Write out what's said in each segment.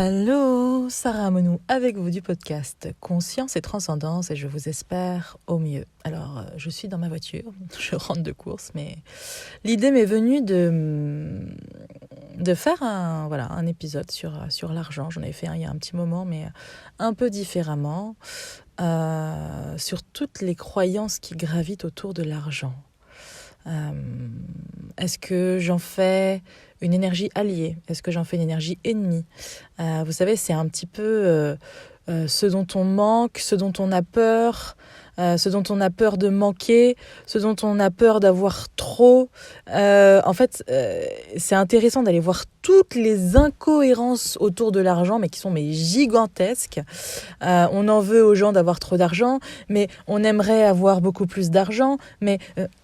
Allô, Sarah Amonou avec vous du podcast Conscience et Transcendance et je vous espère au mieux. Alors, je suis dans ma voiture, je rentre de course, mais l'idée m'est venue de faire un épisode sur l'argent. J'en avais fait un il y a un petit moment, mais un peu différemment, sur toutes les croyances qui gravitent autour de l'argent. Est-ce que j'en fais une énergie alliée? Est-ce que j'en fais une énergie ennemie? Vous savez, c'est un petit peu ce dont on manque, ce dont on a peur, ce dont on a peur de manquer, ce dont on a peur d'avoir trop. C'est intéressant d'aller voir toutes les incohérences autour de l'argent, mais qui sont gigantesques. On en veut aux gens d'avoir trop d'argent, mais on aimerait avoir beaucoup plus d'argent.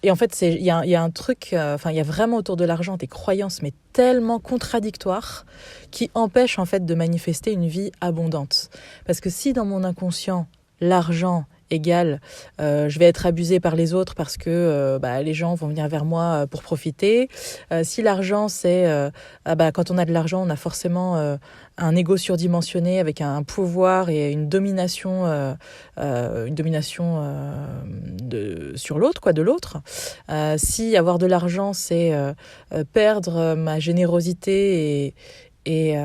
Et en fait, il y a un truc, il y a vraiment autour de l'argent des croyances, mais tellement contradictoires, qui empêchent en fait de manifester une vie abondante. Parce que si dans mon inconscient, l'argent égale je vais être abusé par les autres parce que les gens vont venir vers moi pour profiter. Si l'argent c'est quand on a de l'argent, on a forcément un ego surdimensionné avec un pouvoir et une domination sur l'autre, de l'autre. Si avoir de l'argent c'est perdre ma générosité et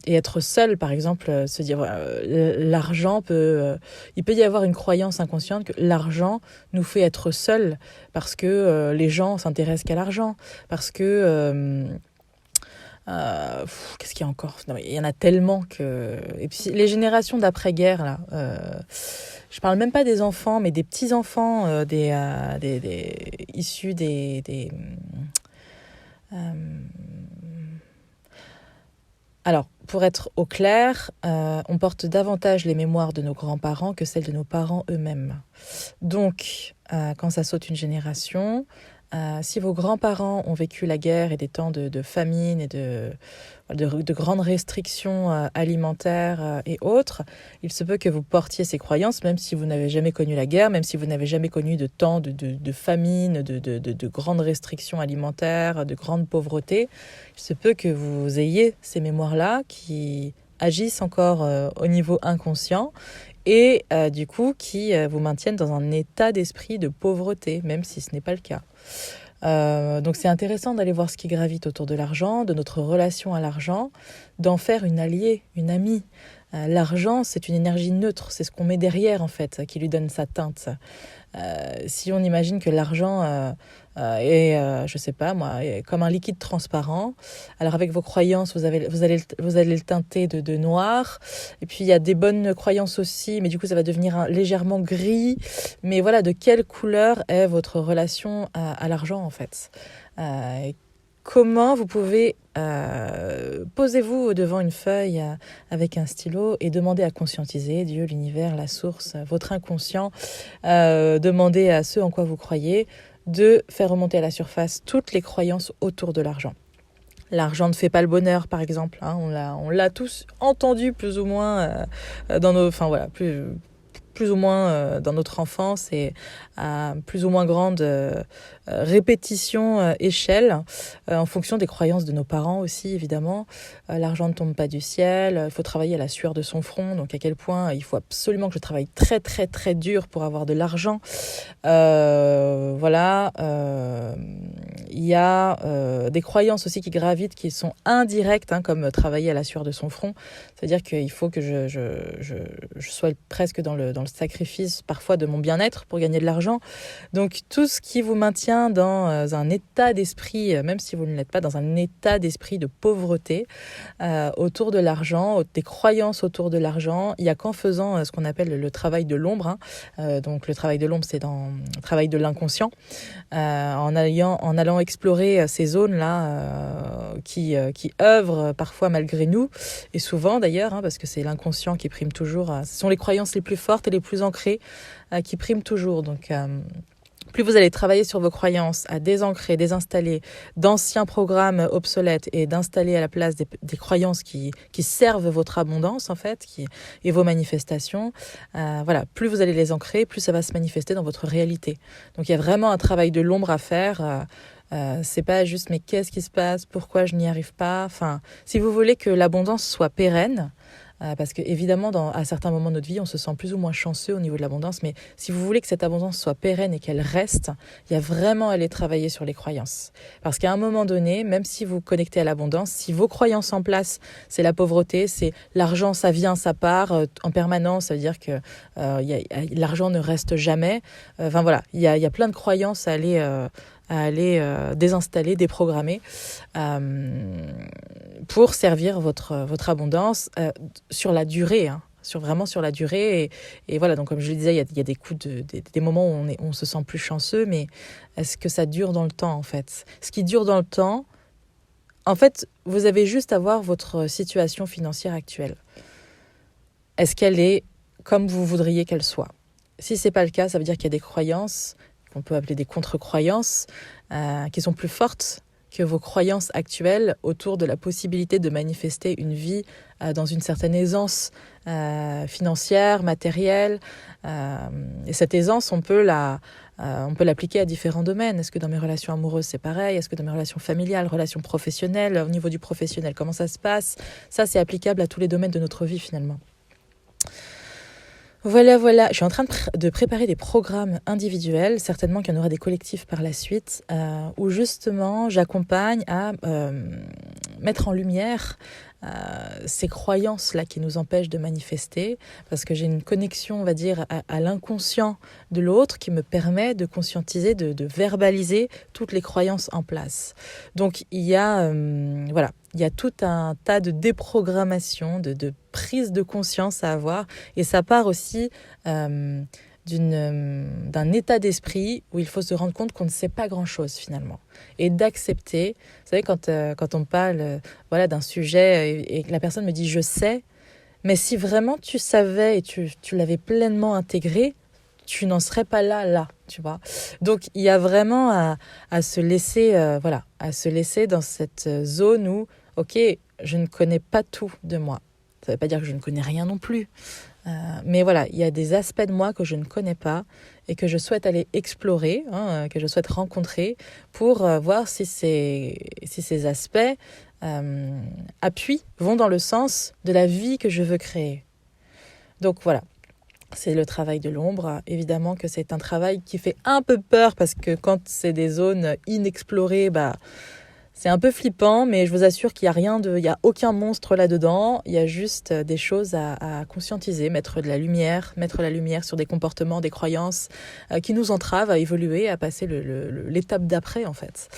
être seul, par exemple, se dire l'argent il peut y avoir une croyance inconsciente que l'argent nous fait être seul parce que les gens s'intéressent qu'à l'argent, parce que qu'est-ce qu'il y a encore? Non, mais il y en a tellement que... Et puis les générations d'après-guerre, là, je parle même pas des enfants, mais des petits-enfants issus Alors, pour être au clair, on porte davantage les mémoires de nos grands-parents que celles de nos parents eux-mêmes. Donc, quand ça saute une génération, si vos grands-parents ont vécu la guerre et des temps de famine et de grandes restrictions alimentaires et autres, il se peut que vous portiez ces croyances, même si vous n'avez jamais connu la guerre, même si vous n'avez jamais connu de temps de famine, de grandes restrictions alimentaires, de grande pauvreté. Il se peut que vous ayez ces mémoires-là qui agissent encore au niveau inconscient et du coup qui vous maintiennent dans un état d'esprit de pauvreté, même si ce n'est pas le cas. Donc c'est intéressant d'aller voir ce qui gravite autour de l'argent, de notre relation à l'argent, d'en faire une alliée, une amie. L'argent, c'est une énergie neutre, c'est ce qu'on met derrière en fait, qui lui donne sa teinte. Si on imagine que l'argent je sais pas moi, est comme un liquide transparent, alors avec vos croyances, vous allez le teinter de noir, et puis il y a des bonnes croyances aussi, mais du coup ça va devenir légèrement gris. Mais voilà, de quelle couleur est votre relation à l'argent en fait? Comment vous pouvez posez-vous devant une feuille avec un stylo et demandez à conscientiser Dieu, l'univers, la source, votre inconscient, demandez à ceux en quoi vous croyez de faire remonter à la surface toutes les croyances autour de l'argent. L'argent ne fait pas le bonheur, par exemple. On l'a tous entendu plus ou moins dans nos, plus ou moins dans notre enfance et à plus ou moins grande répétition, échelle, en fonction des croyances de nos parents aussi, évidemment. L'argent ne tombe pas du ciel, il faut travailler à la sueur de son front, donc à quel point il faut absolument que je travaille très très très dur pour avoir de l'argent. Il y a des croyances aussi qui gravitent, qui sont indirectes, comme travailler à la sueur de son front. C'est-à-dire qu'il faut que je sois presque dans le sacrifice parfois de mon bien-être pour gagner de l'argent. Donc tout ce qui vous maintient dans un état d'esprit, même si vous ne l'êtes pas, dans un état d'esprit de pauvreté autour de l'argent, des croyances autour de l'argent, il n'y a qu'en faisant ce qu'on appelle le travail de l'ombre. Donc le travail de l'ombre, c'est dans le travail de l'inconscient, en allant explorer ces zones-là qui œuvrent parfois malgré nous, et souvent d'ailleurs, parce que c'est l'inconscient qui prime toujours. Ce sont les croyances les plus fortes et les plus ancrées qui priment toujours. Donc plus vous allez travailler sur vos croyances, à désancrer, désinstaller d'anciens programmes obsolètes et d'installer à la place des croyances qui servent votre abondance en fait, et vos manifestations, plus vous allez les ancrer, plus ça va se manifester dans votre réalité. Donc il y a vraiment un travail de l'ombre à faire C'est pas juste mais qu'est-ce qui se passe, pourquoi je n'y arrive pas. Enfin, si vous voulez que l'abondance soit pérenne, parce que évidemment, à certains moments de notre vie, on se sent plus ou moins chanceux au niveau de l'abondance, mais si vous voulez que cette abondance soit pérenne et qu'elle reste, il y a vraiment à aller travailler sur les croyances. Parce qu'à un moment donné, même si vous connectez à l'abondance, si vos croyances en place, c'est la pauvreté, c'est l'argent, ça vient, ça part en permanence, ça veut dire que l'argent ne reste jamais. Enfin voilà, il y a plein de croyances à aller désinstaller, déprogrammer pour servir votre abondance sur la durée, hein, vraiment sur la durée. Et voilà, donc comme je le disais, il y a des coups des moments où on se sent plus chanceux, mais est-ce que ça dure dans le temps en fait? Ce qui dure dans le temps, en fait, vous avez juste à voir votre situation financière actuelle. Est-ce qu'elle est comme vous voudriez qu'elle soit? Si ce n'est pas le cas, ça veut dire qu'il y a des croyances qu'on peut appeler des contre-croyances qui sont plus fortes que vos croyances actuelles autour de la possibilité de manifester une vie dans une certaine aisance financière, matérielle. Et cette aisance, on peut l'appliquer à différents domaines. Est-ce que dans mes relations amoureuses, c'est pareil? Est-ce que dans mes relations familiales, relations professionnelles, au niveau du professionnel, comment ça se passe? Ça, c'est applicable à tous les domaines de notre vie, finalement. Voilà. Je suis en train de préparer des programmes individuels, certainement qu'il y en aura des collectifs par la suite, où justement j'accompagne à mettre en lumière ces croyances-là qui nous empêchent de manifester, parce que j'ai une connexion, on va dire, à l'inconscient de l'autre qui me permet de conscientiser, de verbaliser toutes les croyances en place. Donc il y a tout un tas de déprogrammation, de prise de conscience à avoir, et ça part aussi d'un état d'esprit où il faut se rendre compte qu'on ne sait pas grand-chose finalement, et d'accepter. Vous savez, quand on parle d'un sujet et que la personne me dit « je sais », mais si vraiment tu savais et tu l'avais pleinement intégré, tu n'en serais pas là, tu vois. Donc il y a vraiment à se laisser, à se laisser dans cette zone où, ok, je ne connais pas tout de moi. Ça ne veut pas dire que je ne connais rien non plus. Mais voilà, il y a des aspects de moi que je ne connais pas et que je souhaite aller explorer, que je souhaite rencontrer pour voir si ces aspects vont dans le sens de la vie que je veux créer. Donc voilà, c'est le travail de l'ombre. Évidemment que c'est un travail qui fait un peu peur parce que quand c'est des zones inexplorées, c'est un peu flippant, mais je vous assure qu'il n'y a aucun monstre là-dedans. Il y a juste des choses à conscientiser, mettre la lumière sur des comportements, des croyances qui nous entravent à évoluer, à passer l'étape d'après, en fait.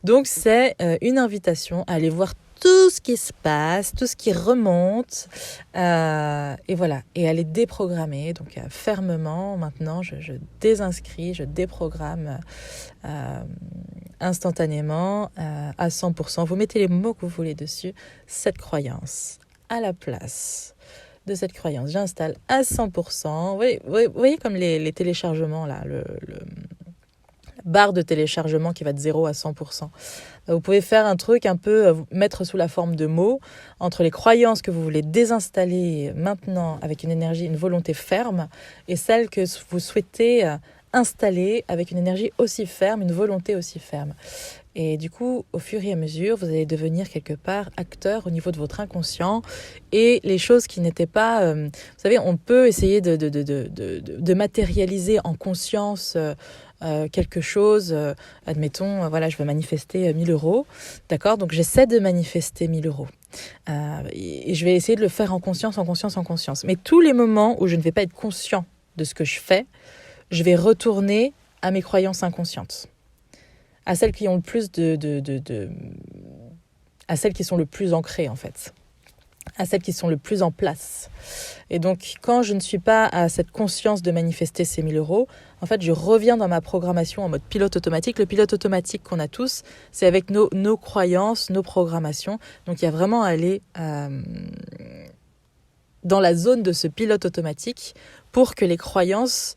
Donc, c'est une invitation à aller voir tout ce qui se passe, tout ce qui remonte, et voilà, et à les déprogrammer. Donc, fermement, maintenant, je désinscris, je déprogramme instantanément, à 100%. Vous mettez les mots que vous voulez dessus, cette croyance. À la place de cette croyance, j'installe à 100%. Vous voyez comme les téléchargements, là, la barre de téléchargement qui va de 0 à 100%. Vous pouvez faire un truc un peu, mettre sous la forme de mots, entre les croyances que vous voulez désinstaller maintenant avec une énergie, une volonté ferme, et celles que vous souhaitez installer avec une énergie aussi ferme, une volonté aussi ferme. Et du coup, au fur et à mesure, vous allez devenir quelque part acteur au niveau de votre inconscient, et les choses qui n'étaient pas... vous savez, on peut essayer de matérialiser en conscience quelque chose. Admettons, je veux manifester 1000 €. D'accord ? Donc j'essaie de manifester 1000 €. Et je vais essayer de le faire en conscience. Mais tous les moments où je ne vais pas être conscient de ce que je fais, je vais retourner à mes croyances inconscientes, à celles qui ont le plus à celles qui sont le plus ancrées en fait, à celles qui sont le plus en place. Et donc quand je ne suis pas à cette conscience de manifester ces 1000 €, en fait je reviens dans ma programmation en mode pilote automatique. Le pilote automatique qu'on a tous, c'est avec nos croyances, nos programmations. Donc il y a vraiment à aller dans la zone de ce pilote automatique pour que les croyances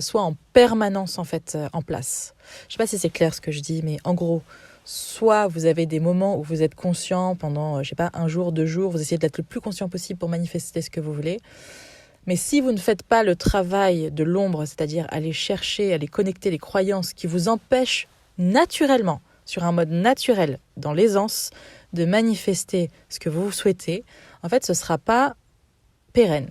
soit en permanence en fait en place. Je ne sais pas si c'est clair ce que je dis, mais en gros, soit vous avez des moments où vous êtes conscient pendant, un jour, 2 jours, vous essayez d'être le plus conscient possible pour manifester ce que vous voulez. Mais si vous ne faites pas le travail de l'ombre, c'est-à-dire aller chercher, aller connecter les croyances qui vous empêchent naturellement, sur un mode naturel, dans l'aisance, de manifester ce que vous souhaitez, en fait, ce ne sera pas pérenne.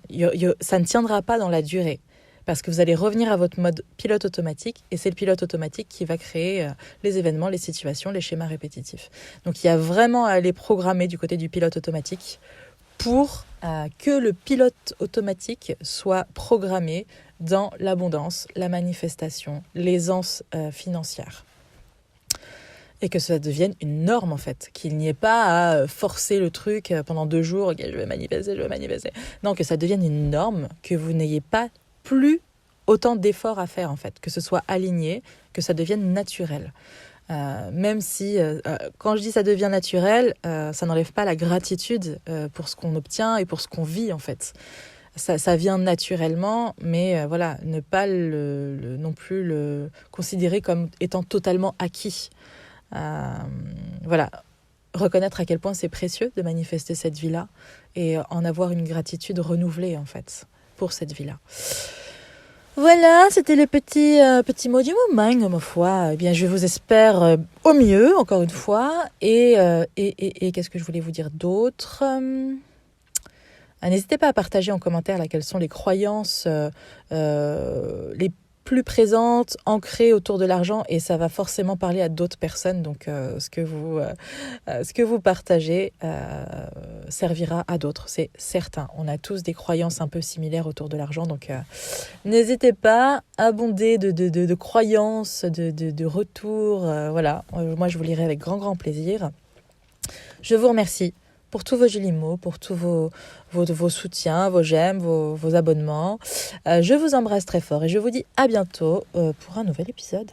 Ça ne tiendra pas dans la durée. Parce que vous allez revenir à votre mode pilote automatique et c'est le pilote automatique qui va créer les événements, les situations, les schémas répétitifs. Donc il y a vraiment à aller programmer du côté du pilote automatique pour que le pilote automatique soit programmé dans l'abondance, la manifestation, l'aisance financière. Et que ça devienne une norme en fait, qu'il n'y ait pas à forcer le truc pendant 2 jours, ok, je vais manifester. Non, que ça devienne une norme, que vous n'ayez pas plus autant d'efforts à faire en fait, que ce soit aligné, que ça devienne naturel. Même si, quand je dis ça devient naturel, ça n'enlève pas la gratitude pour ce qu'on obtient et pour ce qu'on vit en fait. Ça vient naturellement, mais voilà, ne pas non plus le considérer comme étant totalement acquis. Voilà, reconnaître à quel point c'est précieux de manifester cette vie-là et en avoir une gratitude renouvelée en fait pour cette vie-là. Voilà, c'était le petit mot du moment, ma foi. Eh bien, je vous espère au mieux, encore une fois. Et qu'est-ce que je voulais vous dire d'autre ? N'hésitez pas à partager en commentaire là, quelles sont les croyances les plus présentes, ancrées autour de l'argent, et ça va forcément parler à d'autres personnes. Donc, ce que vous partagez servira à d'autres, c'est certain. On a tous des croyances un peu similaires autour de l'argent, donc n'hésitez pas à abonder de croyances, de retours. Voilà, moi je vous lirai avec grand plaisir. Je vous remercie pour tous vos jolis mots, pour tous vos soutiens, vos j'aime, vos abonnements. Je vous embrasse très fort et je vous dis à bientôt pour un nouvel épisode.